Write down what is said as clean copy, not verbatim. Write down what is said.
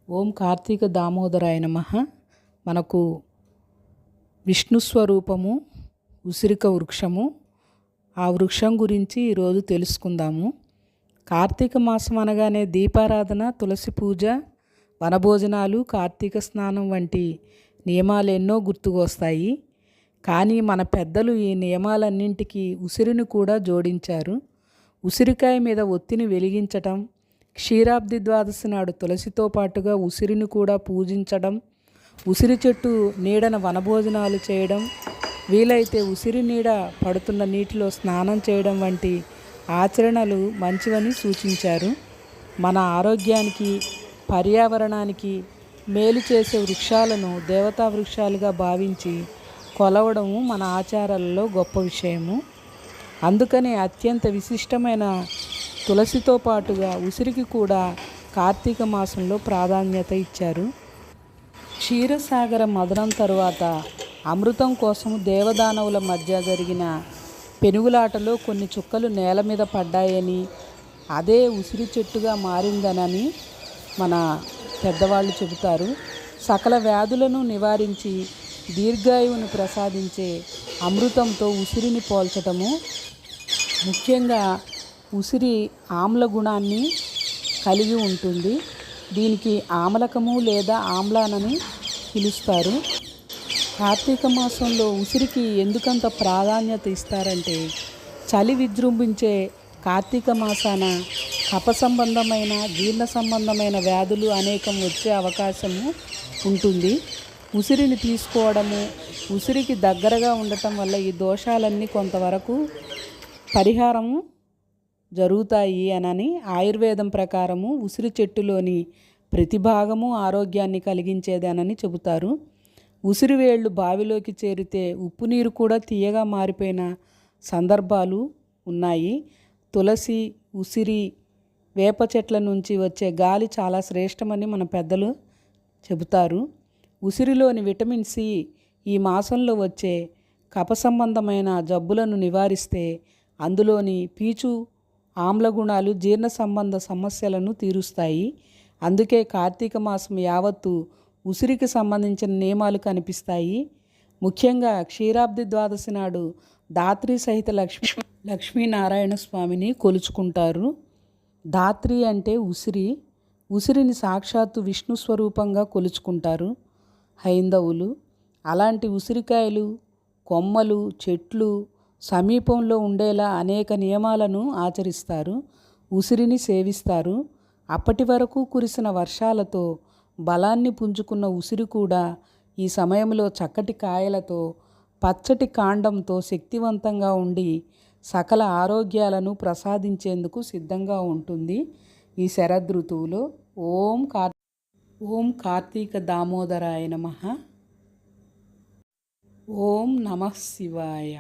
ఓం కార్తీక దామోదరాయ నమః. మనకు విష్ణు స్వరూపము ఉసిరిక వృక్షము. ఆ వృక్షం గురించి ఈరోజు తెలుసుకుందాము. కార్తీక మాసం అనగానే దీపారాధన, తులసి పూజ, వనభోజనాలు, కార్తీక స్నానం వంటి నియమాలు ఎన్నో గుర్తుకు వస్తాయి. కానీ మన పెద్దలు ఈ నియమాలన్నింటికి ఉసిరిని కూడా జోడించారు. ఉసిరికాయ మీద ఒత్తిని వెలిగించటం, క్షీరాబ్ది ద్వాదశి నాడు తులసితో పాటుగా ఉసిరిని కూడా పూజించడం, ఉసిరి చెట్టు నీడన వనభోజనాలు చేయడం, వీలైతే ఉసిరి నీడ పడుతున్న నీటిలో స్నానం చేయడం వంటి ఆచరణలు మంచివని సూచించారు. మన ఆరోగ్యానికి, పర్యావరణానికి మేలు చేసే వృక్షాలను దేవతా వృక్షాలుగా భావించి కొలవడము మన ఆచారాలలో గొప్ప విషయము. అందుకనే అత్యంత విశిష్టమైన తులసితో పాటుగా ఉసిరికి కూడా కార్తీక మాసంలో ప్రాధాన్యత ఇచ్చారు. క్షీరసాగర మదనం తరువాత అమృతం కోసం దేవదానవుల మధ్య జరిగిన పెనుగులాటలో కొన్ని చుక్కలు నేల మీద పడ్డాయని, అదే ఉసిరి చెట్టుగా మారిందనని మన పెద్దవాళ్ళు చెబుతారు. సకల వ్యాధులను నివారించి దీర్ఘాయువును ప్రసాదించే అమృతంతో ఉసిరిని పోల్చటము. ముఖ్యంగా ఉసిరి ఆమ్ల గుణాన్ని కలిగి ఉంటుంది. దీనికి ఆమలకము లేదా ఆమ్లానని పిలుస్తారు. కార్తీక మాసంలో ఉసిరికి ఎందుకంత ప్రాధాన్యత ఇస్తారంటే, చలి విజృంభించే కార్తీక మాసాన కఫ సంబంధమైన, జీర్ణ సంబంధమైన వ్యాధులు అనేకం వచ్చే అవకాశము ఉంటుంది. ఉసిరిని తీసుకోవడము, ఉసిరికి దగ్గరగా ఉండటం వల్ల ఈ దోషాలన్నీ కొంతవరకు పరిహారము జరుగుతాయి అనని ఆయుర్వేదం ప్రకారము ఉసిరి చెట్టులోని ప్రతి భాగము ఆరోగ్యాన్ని కలిగించేదనని చెబుతారు. ఉసిరి వేళ్ళు బావిలోకి చేరితే ఉప్పు నీరు కూడా తీయగా మారిపోయిన సందర్భాలు ఉన్నాయి. తులసి, ఉసిరి, వేప చెట్ల నుంచి వచ్చే గాలి చాలా శ్రేష్టమని మన పెద్దలు చెబుతారు. ఉసిరిలోని విటమిన్ సి ఈ మాసంలో వచ్చే కఫ సంబంధమైన జబ్బులను నివారిస్తే, అందులోని పీచు ఆమ్ల గుణాలు జీర్ణ సంబంధ సమస్యలను తీరుస్తాయి. అందుకే కార్తీక మాసం యావత్తు ఉసిరికి సంబంధించిన నియమాలు కనిపిస్తాయి. ముఖ్యంగా క్షీరాబ్ది ద్వాదశి నాడు ధాత్రి సహిత లక్ష్మీనారాయణ స్వామిని కొలుచుకుంటారు. ధాత్రి అంటే ఉసిరి. ఉసిరిని సాక్షాత్తు విష్ణు స్వరూపంగా కొలుచుకుంటారు హైందవులు. అలాంటి ఉసిరికాయలు, కొమ్మలు, చెట్లు సమీపంలో ఉండేలా అనేక నియమాలను ఆచరిస్తారు. ఉసిరిని సేవిస్తారు. అప్పటి వరకు కురిసిన వర్షాలతో బలాన్ని పుంజుకున్న ఉసిరి కూడా ఈ సమయంలో చక్కటి కాయలతో, పచ్చటి కాండంతో శక్తివంతంగా ఉండి సకల ఆరోగ్యాలను ప్రసాదించేందుకు సిద్ధంగా ఉంటుంది. ఈ శరదృతువులో ఓం కార్తీక దామోదరాయ నమః. ఓం నమః శివాయ.